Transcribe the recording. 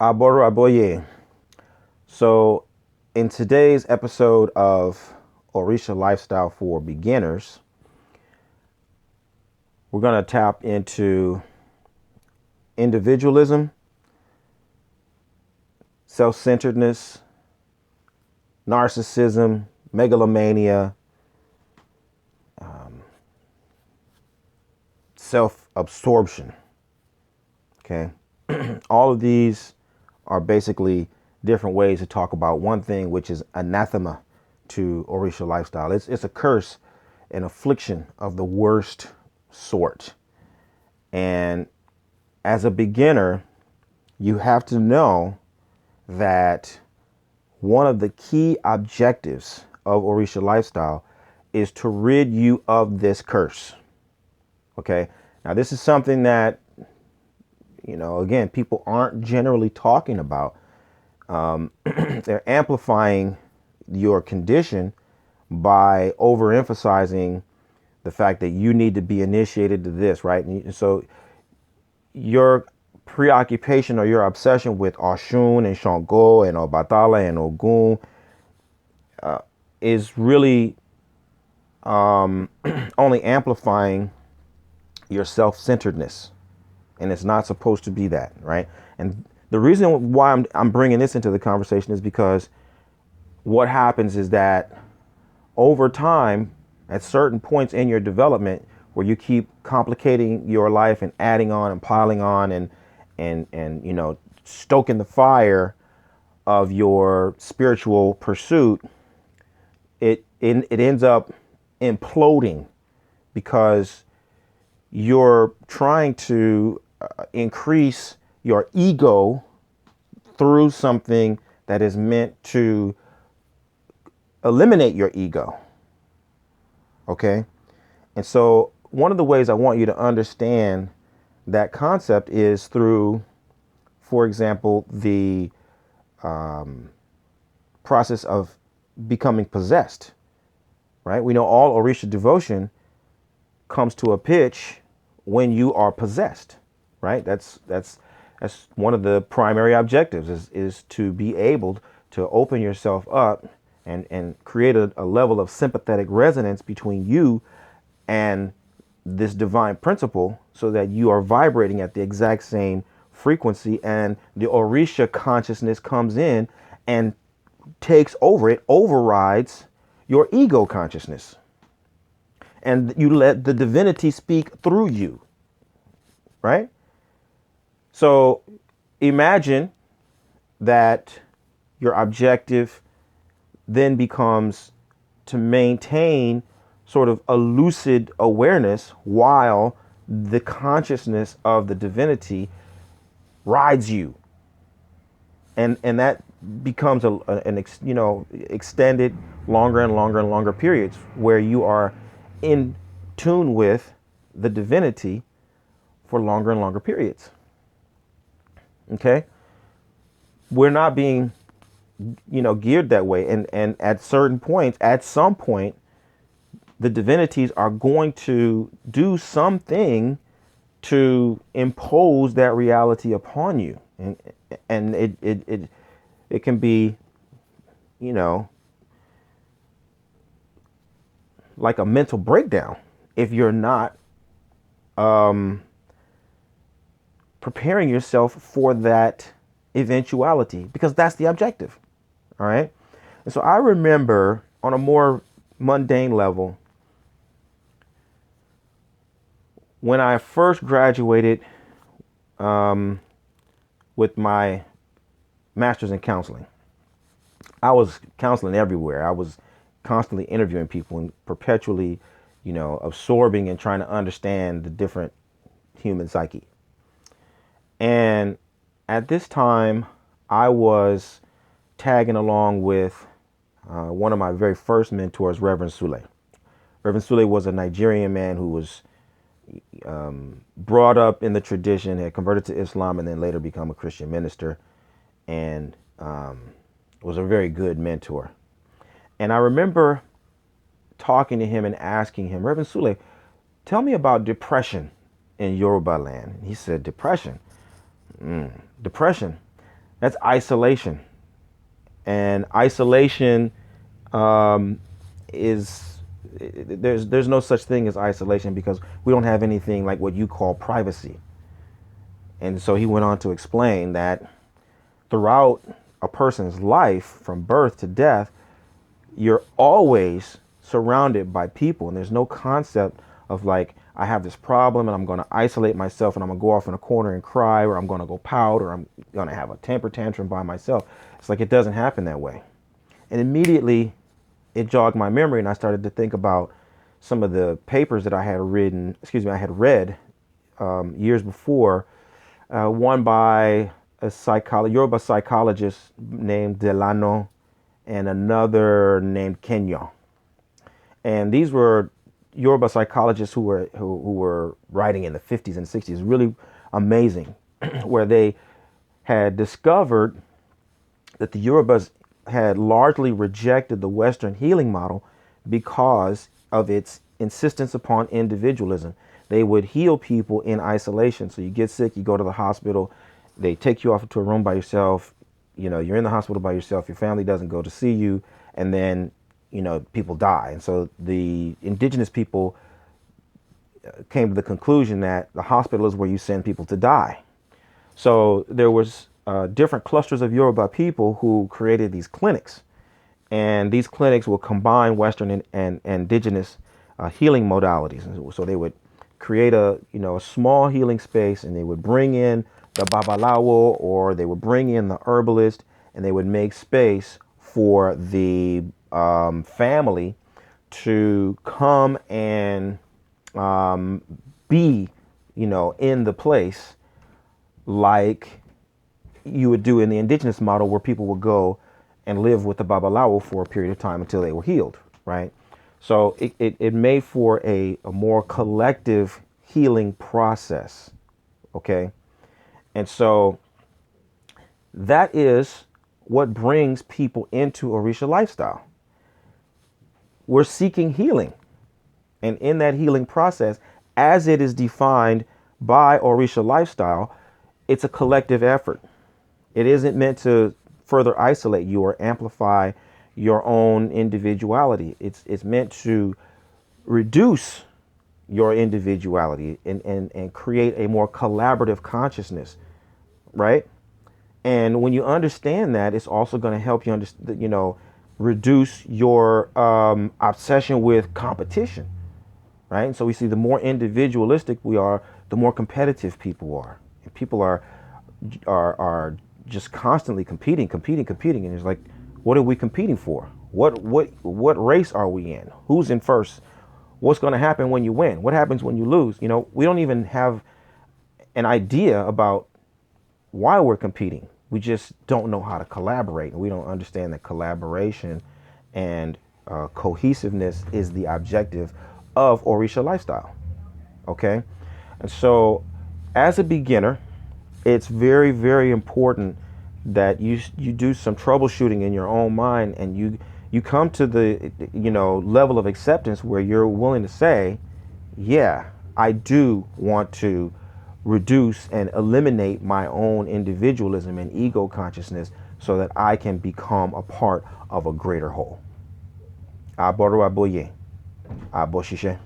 Aboro Aboye. So, in today's episode of Orisha Lifestyle for Beginners, we're going to tap into individualism, self-centeredness, narcissism, megalomania, self-absorption. Okay. All of these are basically different ways to talk about one thing, which is anathema to Orisha lifestyle. It's a curse, an affliction of the worst sort. And as a beginner, you have to know that one of the key objectives of Orisha lifestyle is to rid you of this curse. Okay. Now, this is something that, again, people aren't generally talking about. They're amplifying your condition by overemphasizing the fact that you need to be initiated to this, right? And so your preoccupation or your obsession with Oshun and Shango and Obatala and Ogun is really only amplifying your self-centeredness. And it's not supposed to be that, right? And the reason why I'm bringing this into the conversation is because what happens is that over time, at certain points in your development, where you keep complicating your life and adding on and piling on and stoking the fire of your spiritual pursuit, it ends up imploding because you're trying to increase your ego through something that is meant to eliminate your ego. Okay. And so one of the ways I want you to understand that concept is through, for example, the process of becoming possessed, right? We know all Orisha devotion comes to a pitch when you are possessed, right? That's one of the primary objectives is to be able to open yourself up and create a level of sympathetic resonance between you and this divine principle so that you are vibrating at the exact same frequency, and the Orisha consciousness comes in and takes over. It overrides your ego consciousness, and you let the divinity speak through you, right? So imagine that your objective then becomes to maintain sort of a lucid awareness while the consciousness of the divinity rides you. And that becomes extended longer and longer and longer periods where you are in tune with the divinity for longer and longer periods. Okay. We're not being, geared that way. And at certain points, at some point, the divinities are going to do something to impose that reality upon you. And it can be, like a mental breakdown if you're not preparing yourself for that eventuality, because that's the objective. All right. And so I remember on a more mundane level, when I first graduated with my master's in counseling, I was counseling everywhere. I was constantly interviewing people and perpetually, absorbing and trying to understand the different human psyche. And at this time, I was tagging along with one of my very first mentors, Reverend Sule. Reverend Sule was a Nigerian man who was brought up in the tradition, had converted to Islam, and then later become a Christian minister, and was a very good mentor. And I remember talking to him and asking him, Reverend Sule, tell me about depression in Yoruba land. And he said, depression? Depression. That's isolation. And isolation is there's no such thing as isolation because we don't have anything like what you call privacy. And so he went on to explain that throughout a person's life from birth to death, you're always surrounded by people, and there's no concept of like, I have this problem and I'm going to isolate myself and I'm going to go off in a corner and cry, or I'm going to go pout, or I'm going to have a temper tantrum by myself. It's like, it doesn't happen that way. And immediately it jogged my memory, and I started to think about some of the papers that I had read years before. One by a Yoruba psychologist named Delano, and another named Kenyon. And these were Yoruba psychologists who were writing in the 50s and 60s, really amazing, where they had discovered that the Yorubas had largely rejected the Western healing model because of its insistence upon individualism. They would heal people in isolation. So you get sick, you go to the hospital, they take you off into a room by yourself. You're in the hospital by yourself, your family doesn't go to see you, and then, people die. And so the indigenous people came to the conclusion that the hospital is where you send people to die. So there was different clusters of Yoruba people who created these clinics. And these clinics will combine Western and indigenous healing modalities. And so they would create a small healing space, and they would bring in the babalawo, or they would bring in the herbalist, and they would make space for the family to come and be, in the place like you would do in the indigenous model, where people would go and live with the babalawo for a period of time until they were healed, right? So it made for a more collective healing process, okay? And so that is what brings people into Orisha lifestyle. We're seeking healing. And in that healing process, as it is defined by Orisha lifestyle, it's a collective effort. It isn't meant to further isolate you or amplify your own individuality. It's meant to reduce your individuality and create a more collaborative consciousness, right? And when you understand that, it's also going to help you reduce your obsession with competition, right? And so we see the more individualistic we are, the more competitive people are. And people are just constantly competing. And it's like, what are we competing for? What race are we in? Who's in first? What's going to happen when you win? What happens when you lose? We don't even have an idea about why we're competing. We just don't know how to collaborate. And we don't understand that collaboration and cohesiveness is the objective of Orisha lifestyle. Okay? And so as a beginner, it's very, very important that you do some troubleshooting in your own mind, and you come to the level of acceptance where you're willing to say, yeah, I do want to reduce and eliminate my own individualism and ego consciousness so that I can become a part of a greater whole. Aboru aboye, aboshishe.